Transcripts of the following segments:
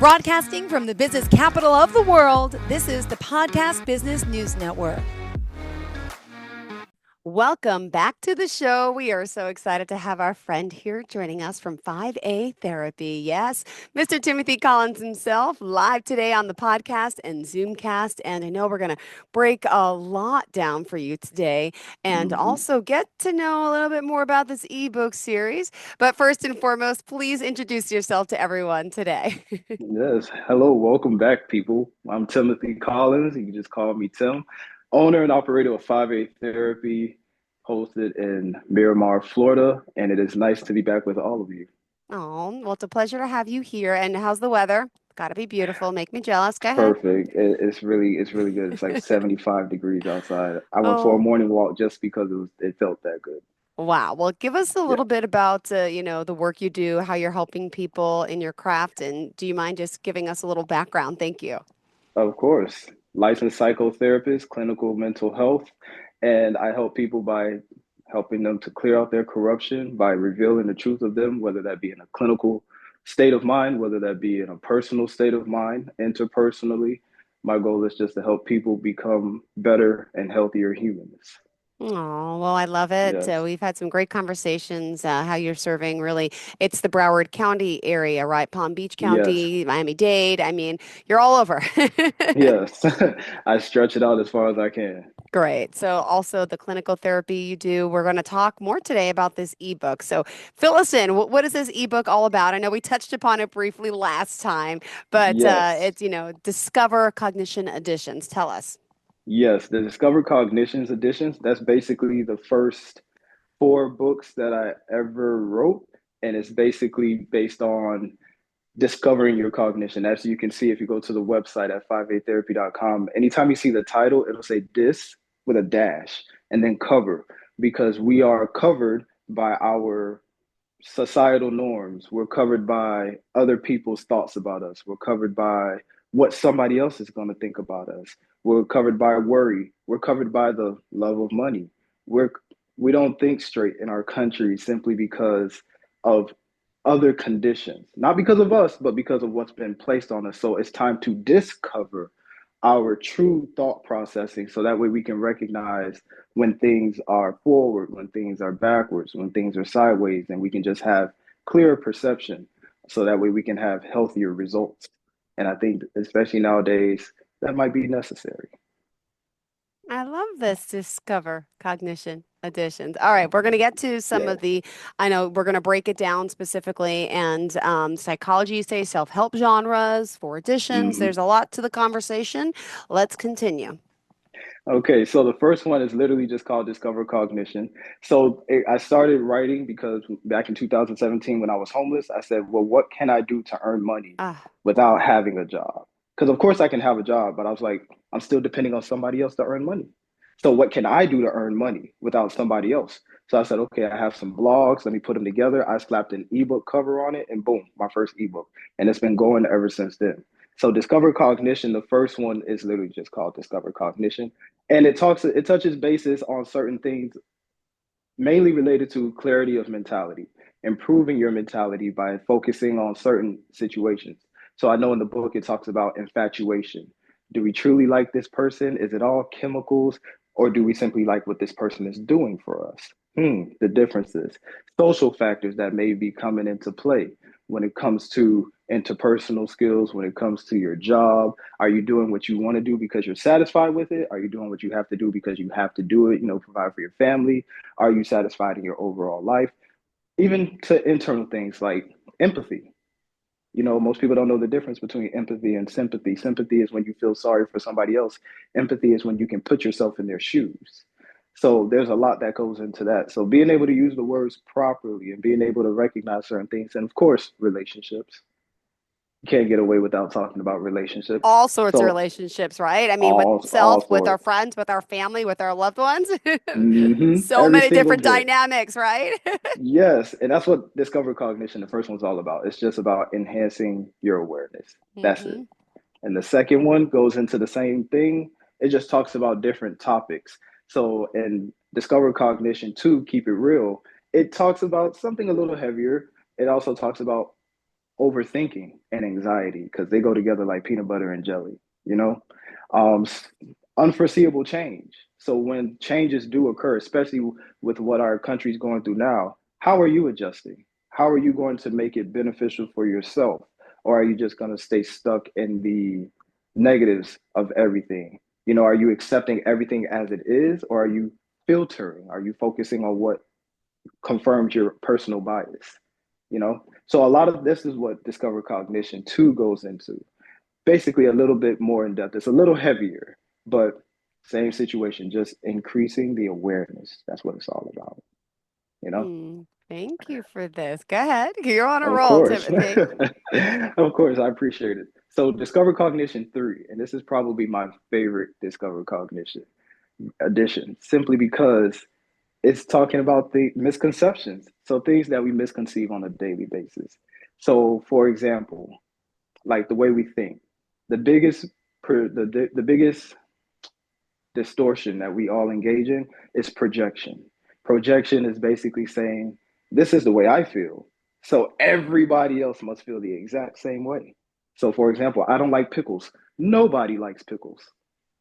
Broadcasting from the business capital of the world, this is the Podcast Business News Network. Welcome back to the show. We are so excited to have our friend here joining us from 5A Therapy. Yes, Mr. Timothy Collins himself, live today on the podcast and Zoomcast. And I know we're going to break a lot down for you today and also get to know a little bit more about this ebook series. But first and foremost, please introduce yourself to everyone today. Yes. Hello. Welcome back, people. I'm Timothy Collins. You can just call me Tim, owner and operator of 5A Therapy, hosted in Miramar, Florida. And it is nice to be back with all of you. Oh, well, it's a pleasure to have you here. And how's the weather? Got to be beautiful. Make me jealous. Go ahead. Perfect. It's really good. It's like 75 degrees outside. I went for a Oh, morning walk just because it felt that good. wow. Well, give us a Yeah. little bit about, the work you do, how you're helping people in your craft, and do you mind just giving us a little background? Thank you. Of course. Licensed psychotherapist, clinical mental health, and I help people by helping them to clear out their corruption by revealing the truth of them, whether that be in a clinical state of mind, whether that be in a personal state of mind, interpersonally. My goal is just to help people become better and healthier humans. Oh, well, I love it. Yes. We've had some great conversations, how you're serving really. It's the Broward County area, right? Palm Beach Yes. County, Miami-Dade. I mean, you're all over. Yes. I stretch it out as far as I can. Great. So, also the clinical therapy you do. We're going to talk more today about this ebook. So, fill us in. What is this ebook all about? I know we touched upon it briefly last time, but Yes. it's, Discover Cognition Editions. Tell us. Yes, the Discover Cognitions editions, that's basically the first four books that I ever wrote. And it's basically based on discovering your cognition. As you can see, if you go to the website at 5atherapy.com, anytime you see the title, it'll say dis with a dash and then cover, because we are covered by our societal norms. We're covered by other people's thoughts about us. We're covered by what somebody else is going to think about us. We're covered by worry. We're covered by the love of money. We're we don't think straight in our country simply because of other conditions, not because of us, but because of what's been placed on us. So it's time to discover our true thought processing so that way we can recognize when things are forward, when things are backwards, when things are sideways, and we can just have clearer perception so that way we can have healthier results. And I think, especially nowadays, that might be necessary. I love this Discover Cognition Editions. All right, we're going to get to some Yeah. of I know we're going to break it down specifically and psychology, you say self-help genres, four editions. Hmm. There's a lot to the conversation. Let's continue. Okay, so the first one is literally just called Discover Cognition. I started writing because back in 2017, when I was homeless, I said, well, what can I do to earn money Ah, without having a job? Because, of course, I can have a job, but I was like, I'm still depending on somebody else to earn money. So, what can I do to earn money without somebody else? So, I said, okay, I have some blogs. Let me put them together. I slapped an ebook cover on it, and boom, my first ebook. And it's been going ever since then. So, Discover Cognition, the first one is literally just called Discover Cognition, and it touches bases on certain things mainly related to clarity of mentality, improving your mentality by focusing on certain situations. So I know in the book it talks about infatuation. Do we truly like this person? Is it all chemicals, or do we simply like what this person is doing for us? The differences, social factors that may be coming into play when it comes to interpersonal skills, when it comes to your job. Are you doing what you want to do because you're satisfied with it? Are you doing what you have to do because you have to do it, provide for your family? Are you satisfied in your overall life? Even to internal things like empathy. Most people don't know the difference between empathy and sympathy. Sympathy is when you feel sorry for somebody else. Empathy is when you can put yourself in their shoes. So there's a lot that goes into that. So being able to use the words properly and being able to recognize certain things, and of course, relationships. You can't get away without talking about relationships. all sorts of So relationships, right? I mean, with all self, with our sorts. friends, with our family, with our loved ones. So Every many single different bit. dynamics, right? Yes, and that's what Discover Cognition, the first one's all about. It's just about enhancing your awareness. That's it. Hmm. And the second one goes into the same thing. It just talks about different topics. So in Discover Cognition 2, Keep It Real, it talks about something a little heavier. It also talks about overthinking and anxiety because they go together like peanut butter and jelly, you know? Um, Unforeseeable change. So when changes do occur, especially with what our country's going through now, how are you adjusting? How are you going to make it beneficial for yourself? Or are you just going to stay stuck in the negatives of everything? You know, are you accepting everything as it is, or are you filtering? Are you focusing on what confirms your personal bias? You know, so a lot of this is what Discover Cognition 2 goes into. Basically, a little bit more in depth. It's a little heavier, but same situation, just increasing the awareness. That's what it's all about, you know? Thank you for this. Go ahead. You're on a Of roll, course. Timothy. Of course, I appreciate it. So, Discover Cognition 3, and this is probably my favorite Discover Cognition edition, simply because it's talking about the misconceptions. So, things that we misconceive on a daily basis. So, for example, like the way we think, the biggest the biggest distortion that we all engage in is projection. Projection is basically saying, this is the way I feel. So everybody else must feel the exact same way. So, for example, I don't like pickles. Nobody likes pickles.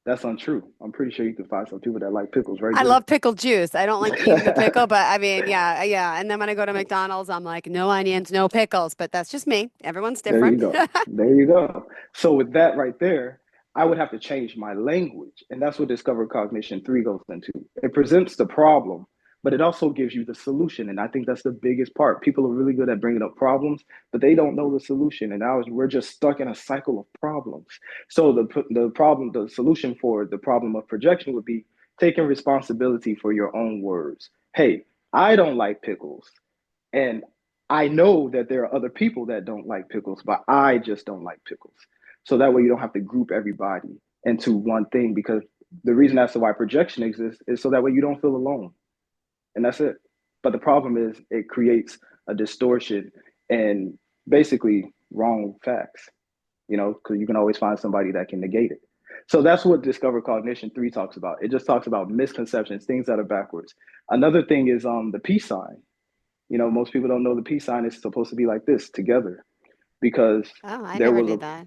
That's untrue. I'm pretty sure you can find some people that like pickles, right, I Jay? love pickle juice. I don't like eating the pickle, but I mean, yeah, yeah. And then when I go to McDonald's, I'm like, no onions, no pickles. But that's just me. Everyone's There you different. go. There you go. So with that right there, I would have to change my language. And that's what Discover Cognition 3 goes into. It presents the problem, but it also gives you the solution. And I think that's the biggest part. People are really good at bringing up problems, but they don't know the solution. And now we're just stuck in a cycle of problems. So the solution for the problem of projection would be taking responsibility for your own words. Hey, I don't like pickles. And I know that there are other people that don't like pickles, but I just don't like pickles. So that way you don't have to group everybody into one thing, because the reason as to why projection exists is so that way you don't feel alone. And that's it. But the problem is it creates a distortion and basically wrong facts, you know, because you can always find somebody that can negate it. So that's what Discover Cognition 3 talks about. It just talks about misconceptions, things that are backwards. Another thing is the peace sign. You know, most people don't know the peace sign is supposed to be like this together, because Oh, I there never was knew a, that.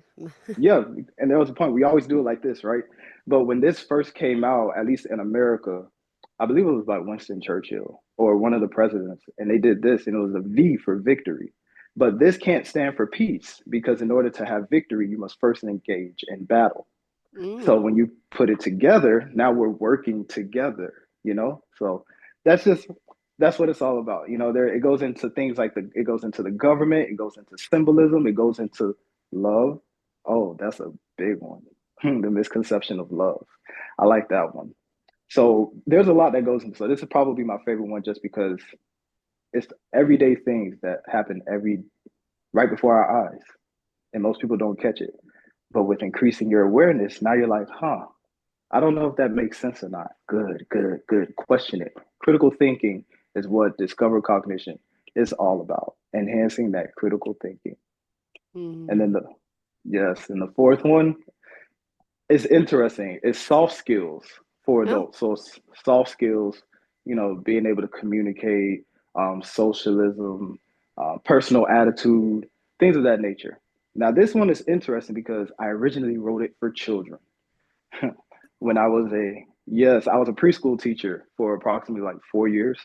yeah, and there was a point we always do it like this, right? But when this first came out, at least in America, I believe it was by Winston Churchill or one of the presidents, and they did this, and it was a V for victory. But this can't stand for peace, because in order to have victory, you must first engage in battle. So Mm. when you put it together, now we're working together, you know? So that's just that's what it's all about. You know, there it goes into things like it goes into the government, it goes into symbolism, it goes into love. Oh, that's a big one. The misconception of love. I like that one. So there's a lot that goes into, so this is probably my favorite one just because it's everyday things that happen every right before our eyes, and most people don't catch it. But with increasing your awareness, now you're like, huh, I don't know if that makes sense or not. Good, good, good. Question it. Critical thinking is what Discover Cognition is all about, enhancing that critical thinking. And Mm. then yes, and the fourth one is interesting. It's soft skills for Oh, adults. So soft skills, you know, being able to communicate, socialism, personal attitude, things of that nature. Now, this one is interesting because I originally wrote it for children. When I was oh. I was a preschool teacher for approximately like 4 years.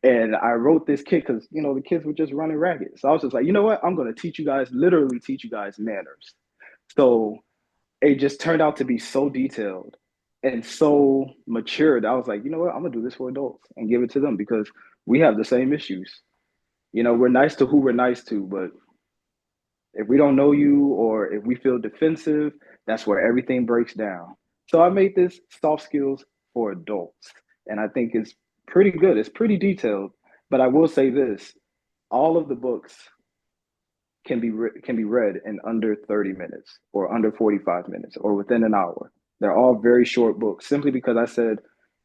And I wrote this kid because, you know, the kids were just running ragged. So I was just like, you know what? I'm going to teach you guys, literally teach you guys manners. So it just turned out to be so detailed and so mature that I was like, you know what? I'm going to do this for adults and give it to them because we have the same issues. You know, we're nice to who we're nice to, but if we don't know you or if we feel defensive, that's where everything breaks down. So I made this soft skills for adults, and I think it's pretty good. It's pretty detailed, but I will say this: all of the books can be read in under 30 minutes or under 45 minutes or within an hour. They're all very short books simply because I said,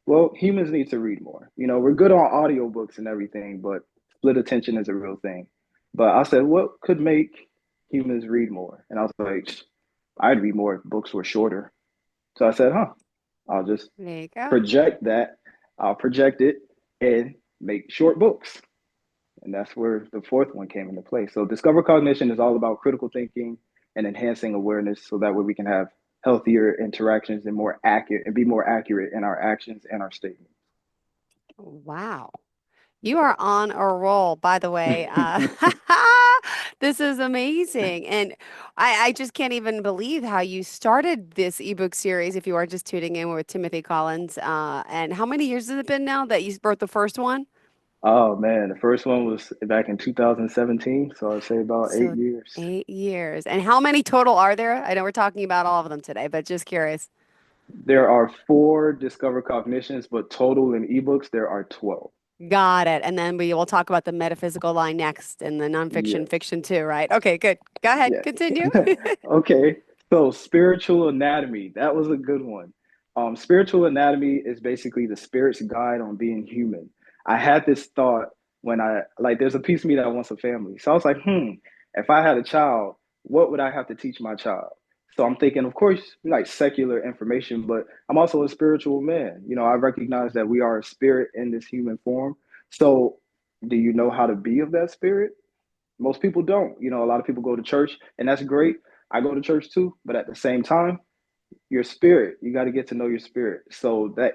well, humans need to read more. You know, we're good on audiobooks and everything, but split attention is a real thing. But I said, what could make humans read more? And I was like, I'd read more if books were shorter. So I said, I'll just There you go. project that. I'll project it and make short books. And that's where the fourth one came into play. So discover cognition is all about critical thinking and enhancing awareness so that way we can have healthier interactions and more accurate and be more accurate in our actions and our statements. Wow. You are on a roll, by the way. This is amazing. And I just can't even believe how you started this ebook series if you are just tuning in with Timothy Collins. And how many years has it been now that you wrote the first one? Oh man, the first one was back in 2017, so I'd say about eight So years. 8 years. And how many total are there? I know we're talking about all of them today, but just curious. There are four Discover Cognitions, but total in ebooks there are 12. Got it. And then we will talk about the metaphysical line next and the nonfiction Yes, fiction too, right? Okay, good. Go ahead. yes. Continue. Okay, so spiritual anatomy, that was a good one. Spiritual anatomy is basically the spirit's guide on being human. I had this thought when there's a piece of me that wants a family. So I was like, if I had a child, what would I have to teach my child? So I'm thinking, of course, like secular information, but I'm also a spiritual man. You know, I recognize that we are a spirit in this human form. So do you know how to be of that spirit? Most people don't. You know, a lot of people go to church, and that's great. I go to church too, but at the same time, your spirit, you got to get to know your spirit. So that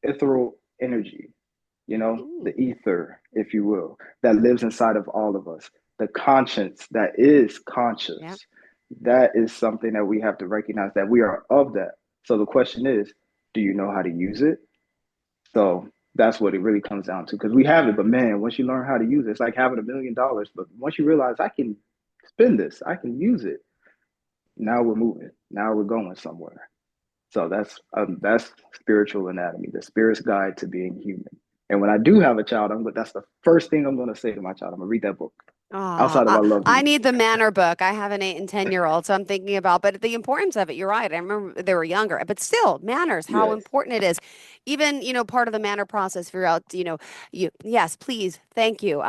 ethereal energy, you know, Ooh, the ether, if you will, that lives inside of all of us, the conscience that is yeah. conscious, that is something that we have to recognize that we are of that. So the question is, do you know how to use it? So that's what it really comes down to because we have it, but man, once you learn how to use it, it's like having $1 million. But once you realize I can spend this, I can use it. Now we're moving. Now we're going somewhere. So that's spiritual anatomy, the spirit's guide to being human. And when I do have a child, that's the first thing I'm going to say to my child. I'm going to read that book. Oh, Outside of I love I you. need the Manor book. I have an 8 and 10-year-old, so I'm thinking about, but the importance of it, you're right. I remember they were younger, but still, manners, how Yes. important it is. Even, part of the Manor process throughout, yes, please, thank you.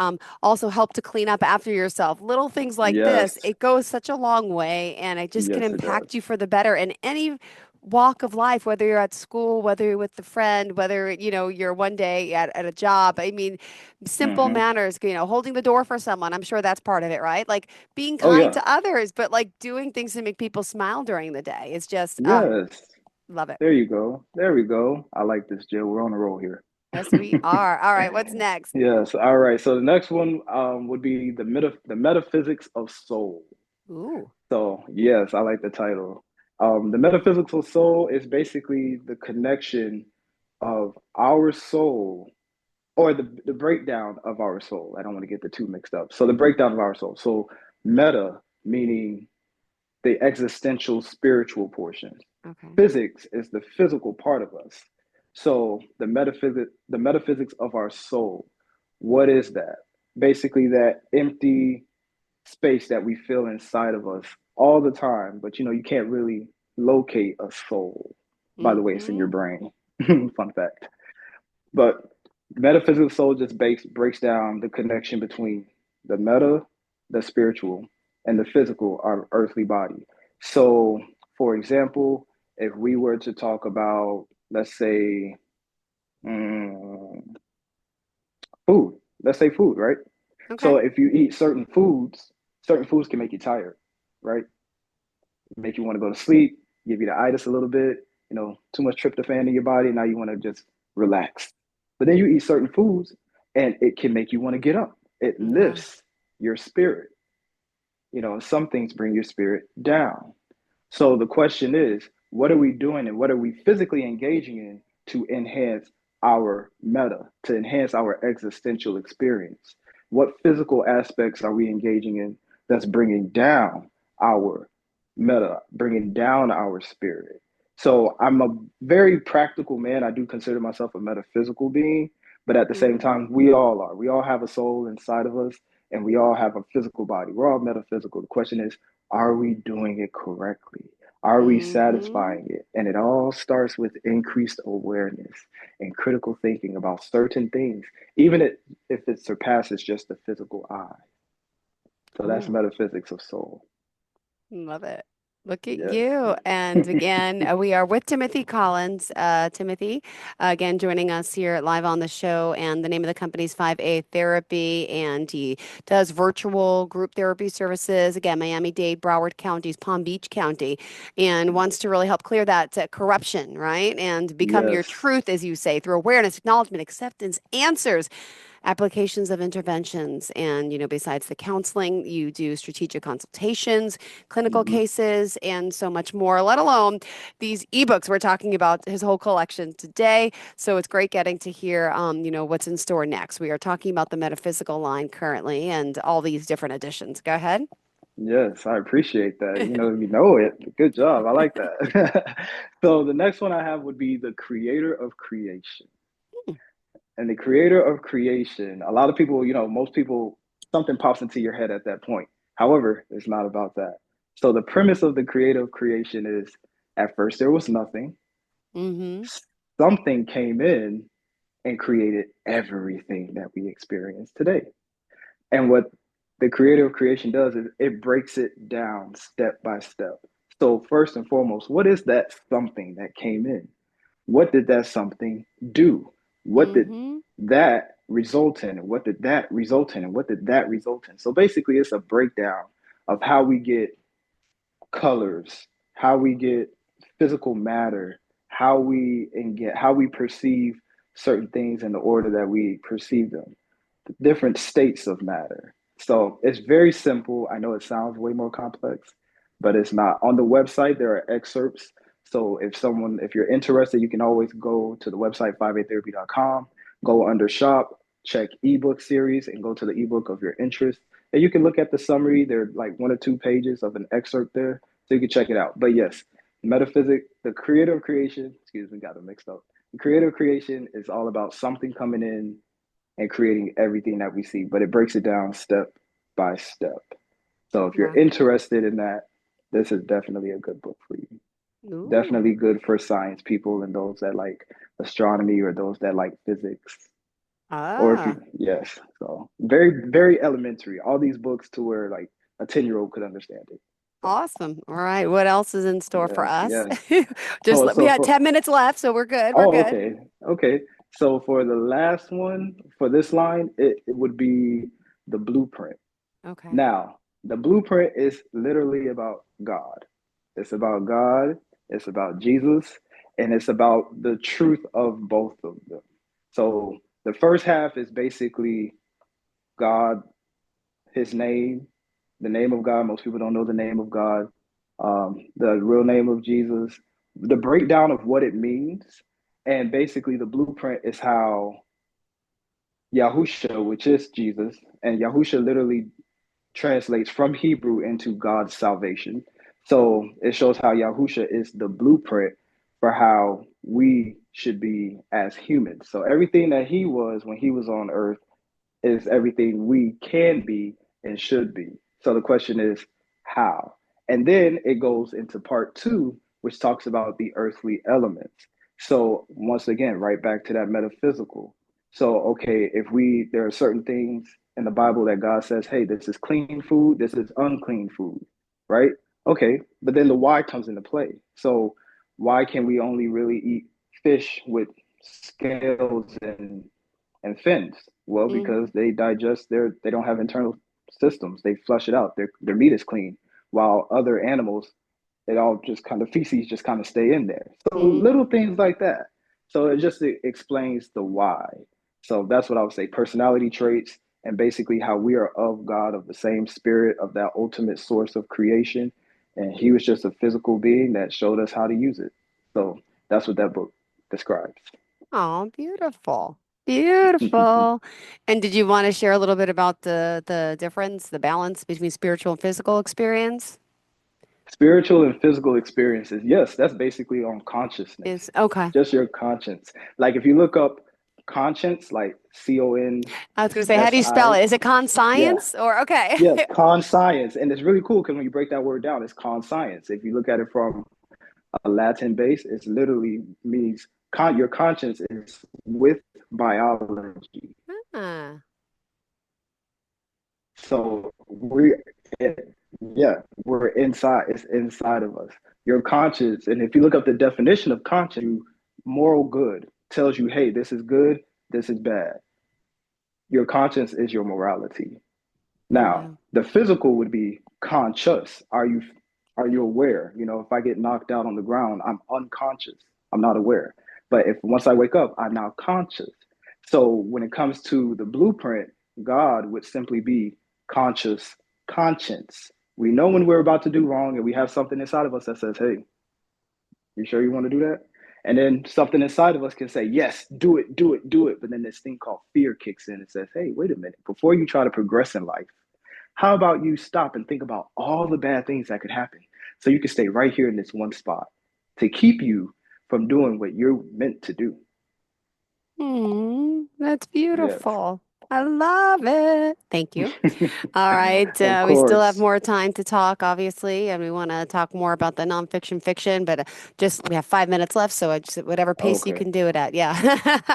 Also help to clean up after yourself. Little things like this, Yes. it goes such a long way, and it just can Yes, it does. impact you for the better in any walk of life, whether you're at school, whether you're with a friend, whether, you're one day at a job. I mean, simple Hmm. manners, holding the door for someone. I'm sure that's part of it, right? Like being Oh, kind yeah. to others, but like doing things to make people smile during the day. It's just, Yes. love it. There you go. There we go. I like this, Jill. We're on a roll here. Yes, we are. All right, what's next? Yes. All right. So the next one would be the metaphysics of soul. Ooh, So yes, I like the title. The metaphysics of soul is basically the connection of our soul or the breakdown of our soul. I don't want to get the two mixed up. So the breakdown of our soul. So meta meaning the existential spiritual portion. okay. Physics is the physical part of us. So the metaphysics of our soul. What is that? Basically that empty space that we feel inside of us all the time, but you can't really locate a soul. By the way, it's in your Mm-hmm. brain. Fun fact. But metaphysical soul just breaks down the connection between the meta, the spiritual, and the physical, our earthly body. So, for example, if we were to talk about, let's say, mm, food, let's say food, right? Okay. So, if you eat certain foods can make you tired, right? Make you want to go to sleep, give you the itis a little bit, too much tryptophan in your body. Now you want to just relax. But then you eat certain foods and it can make you want to get up. It Wow. lifts your spirit. Some things bring your spirit down. So the question is, what are we doing and what are we physically engaging in to enhance our meta, to enhance our existential experience? What physical aspects are we engaging in that's bringing down our meta, bringing down our spirit? So I'm a very practical man. I do consider myself a metaphysical being, but at the same Mm-hmm. time, we all are. We all have a soul inside of us and we all have a physical body. We're all metaphysical. The question is, are we doing it correctly? Are we Mm-hmm. satisfying it? And it all starts with increased awareness and critical thinking about certain things, even if it surpasses just the physical eye. So that's Ooh, metaphysics of soul. love it. Look at Yes. you. And again, we are with Timothy Collins. Timothy, again, joining us here live on the show. And the name of the company is 5A Therapy. And he does virtual group therapy services. Again, Miami-Dade, Broward counties, Palm Beach County, and wants to really help clear that corruption, right? And become your Yes. truth, as you say, through awareness, acknowledgement, acceptance, answers, applications of interventions. And, besides the counseling, you do strategic consultations, clinical Hmm. cases, and so much more, let alone these ebooks. We're talking about his whole collection today. So it's great getting to hear, what's in store next. We are talking about the metaphysical line currently and all these different editions. Go ahead. Yes, I appreciate that. You know it. Good job. I like that. So the next one I have would be the creator of creation. Hmm. And the creator of creation, a lot of people, most people, something pops into your head at that point. However, it's not about that. So the premise of the creator of creation is at first there was nothing. Mm-hmm. Something came in and created everything that we experience today. And what the creator of creation does is it breaks it down step by step. So, first and foremost, what is that something that came in? What did that something do? What did Mm-hmm. that result in? And what did that result in? And what did that result in? So, basically, it's a breakdown of how we get colors, how we get physical matter, how we perceive certain things in the order that we perceive them, different states of matter. So it's very simple. I know it sounds way more complex, but it's not. On the website, there are excerpts. So if you're interested, you can always go to the website 5atherapy.com, go under shop, check ebook series, and go to the ebook of your interest. And you can look at the summary. There are like 1 or 2 pages of an excerpt there. So you can check it out. But yes, metaphysics, the creator of creation, excuse me, got it mixed up. The creator of creation is all about something coming in and creating everything that we see, but it breaks it down step by step. So if you're Wow. interested in that, this is definitely a good book for you. Ooh. Definitely good for science people and those that like astronomy or those that like physics. Or if you, Ah, yes, so very, very elementary. All these books to where like a 10-year-old could understand it. So awesome. All right. What else is in store for yes, us? yes. Just Oh, we so had for 10 minutes left, so we're good. We're oh, good. okay, okay. So for the last one for this line, it would be the blueprint. Okay. Now, the blueprint is literally about God. It's about God, it's about Jesus, and it's about the truth of both of them. So the first half is basically God, his name, the name of God. Most people don't know the name of God, the real name of Jesus, the breakdown of what it means. And basically, the blueprint is how Yahusha, which is Jesus, and Yahusha literally translates from Hebrew into God's salvation. So it shows how Yahusha is the blueprint for how we should be as humans. So everything that he was when he was on earth is everything we can be and should be. So the question is how? And then it goes into part two, which talks about the earthly elements. So once again, right back to that metaphysical. So okay, if there are certain things in the Bible that God says, hey, this is clean food, this is unclean food, right? Okay, but then the why comes into play. So why can we only really eat fish with scales and fins? Well, because Hmm. they don't have internal systems. They flush it out. Their meat is clean, while other animals, it all just kind of feces just kind of stay in there. So Hmm. little things like that. So it explains the why. So that's what I would say: personality traits, and basically how we are of God, of the same spirit, of that ultimate source of creation. And he was just a physical being that showed us how to use it. So that's what that book describes. Oh, beautiful. Beautiful. And did you want to share a little bit about the difference, the balance between spiritual and physical experience? Spiritual and physical experiences. Yes, that's basically on consciousness. Is okay. Just your conscience. Like if you look up conscience, like CONSI, I was going to say, how do you spell it? Is it yeah, conscience or okay? yes, conscience. And it's really cool because when you break that word down, it's conscience. If you look at it from a Latin base, it literally means your conscience is with biology. Ah, So we, yes, Yeah, we're inside. It's inside of us. Your conscience, and if you look up the definition of conscience, moral good tells you, hey, this is good, this is bad. Your conscience is your morality. Now, Wow. the physical would be conscious. Are you aware? If I get knocked out on the ground, I'm unconscious. I'm not aware. But if once I wake up, I'm now conscious. So when it comes to the blueprint, God would simply be conscious conscience. We know when we're about to do wrong and we have something inside of us that says, hey, you sure you want to do that? And then something inside of us can say, yes, do it, do it, do it. But then this thing called fear kicks in and says, hey, wait a minute. Before you try to progress in life, how about you stop and think about all the bad things that could happen so you can stay right here in this one spot to keep you from doing what you're meant to do? That's Yes. beautiful. I love it. Thank you. All right. Of We still have course. more time to talk, obviously, and we want to talk more about the nonfiction fiction, but just we have 5 minutes left, so I just whatever pace you Okay. can do it at. Yeah.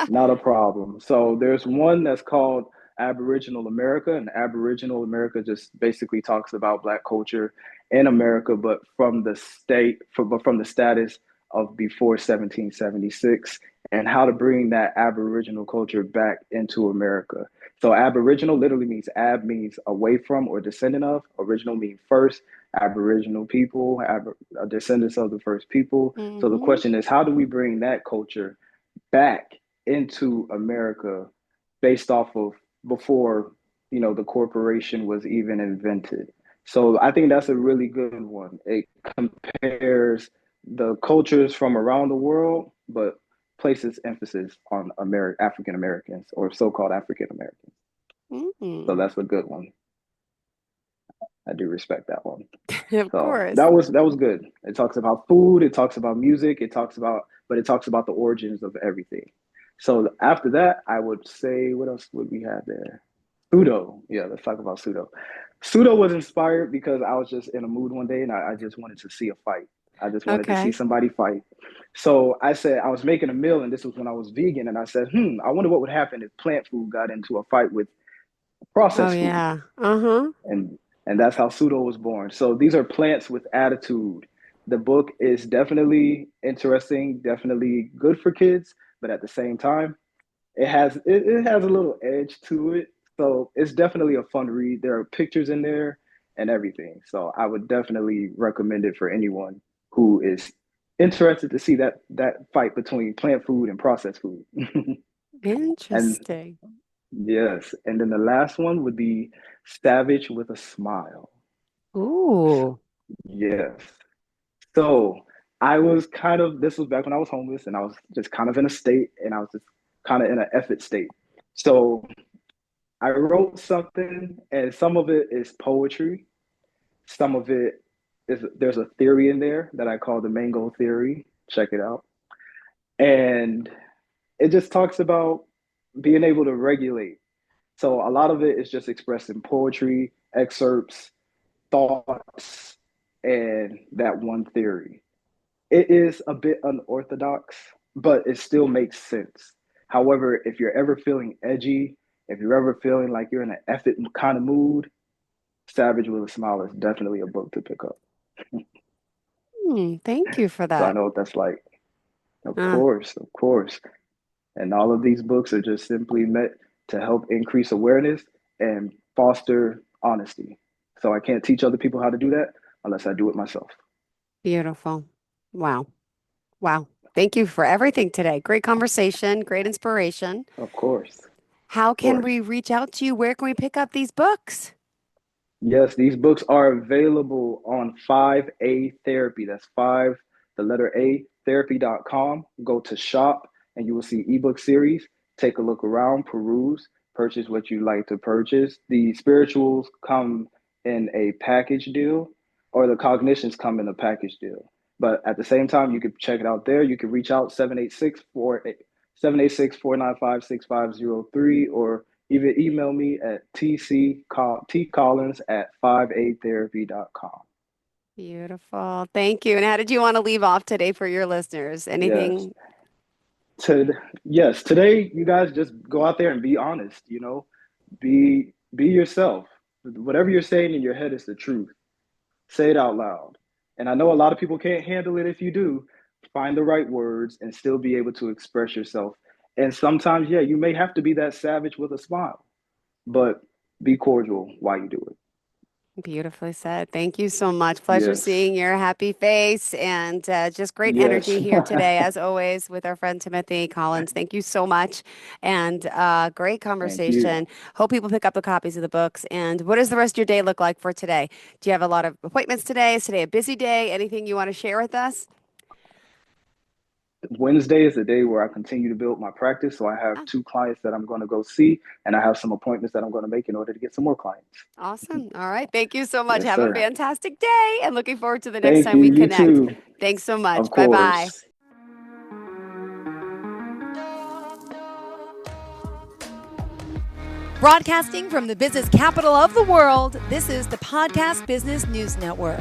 Not a problem. So there's one that's called Aboriginal America, and Aboriginal America just basically talks about Black culture in America, but from the status of before 1776, and how to bring that Aboriginal culture back into America. So Aboriginal literally means ab means away from or descendant of. Original means first. Aboriginal people, descendants of the first people. So the hmm question is, how do we bring that culture back into America based off of before the corporation was even invented. So I think that's a really good one. It compares the cultures from around the world, but places emphasis on African Americans or so-called African Americans. So hmm that's a good one. I do respect that one. Of So course. that was good. It talks about food, it talks about music, but it talks about the origins of everything. So after that, I would say, what else would we have there? Pseudo. Yeah, let's talk about pseudo. Pseudo was inspired because I was just in a mood one day and I just wanted to see a fight. I just wanted to see Okay. somebody fight. So I said I was making a meal, and this was when I was vegan, and I said, I wonder what would happen if plant food got into a fight with Oh processed food. yeah. Uh-huh. And that's how pseudo was born. So these are plants with attitude. The book is definitely interesting, definitely good for kids, but at the same time, it has a little edge to it. So it's definitely a fun read. There are pictures in there and everything. So I would definitely recommend it for anyone who is interested to see that fight between plant food and processed food. And Interesting. yes, and then the last one would be Savage with a Smile. Ooh. Yes. So this was back when I was homeless and I was just kind of in a state and I was just kind of in an effort state. So I wrote something and some of it is poetry. Some of it there's a theory in there that I call the mango theory. Check it out. And it just talks about being able to regulate. So a lot of it is just expressed in poetry, excerpts, thoughts, and that one theory. It is a bit unorthodox, but it still makes sense. However, if you're ever feeling edgy, if you're ever feeling like you're in an effort kind of mood, Savage with a Smile is definitely a book to pick up. Thank you for So I that. know what that's like. Of Uh, course, of course. And all of these books are just simply meant to help increase awareness and foster honesty. So I can't teach other people how to do that unless I do it myself. Beautiful. Wow. Wow. Thank you for everything today. Great conversation, great inspiration. Of course, How of can course. we reach out to you? Where can we pick up these books? Yes, these books are available on 5A Therapy. That's five, the letter A, therapy.com. Go to shop and you will see ebook series. Take a look around, peruse, purchase what you like to purchase. The spirituals come in a package deal, or the cognitions come in a package deal. But at the same time, you can check it out there. You can reach out 786-495-6503, or even email me at tcollins at 5atherapy.com. Beautiful. Thank you. And how did you want to leave off today for your listeners? Yes. Anything? To yes, today you guys just go out there and be honest. Be yourself. Whatever you're saying in your head is the truth. Say it out loud. And I know a lot of people can't handle it if you do. Find the right words and still be able to express yourself. And sometimes, yeah, you may have to be that savage with a smile, but be cordial while you do it. Beautifully said. Thank you so much. Pleasure Yes. seeing your happy face and just great Yes. energy here today, as always, with our friend Timothy Collins. Thank you so much. And great Thank you. conversation. Hope people pick up the copies of the books. And what does the rest of your day look like for today? Do you have a lot of appointments today? Is today a busy day? Anything you want to share with us? Wednesday is the day where I continue to build my practice. So I have Ah, two clients that I'm going to go see, and I have some appointments that I'm going to make in order to get some more clients. awesome. All right. Thank you so much. Yes, Have a sir. fantastic day and looking forward to the next Thank time you. we You connect. too. Thanks so Of much. Bye bye. course. Broadcasting from the business capital of the world, this is the Podcast Business News Network.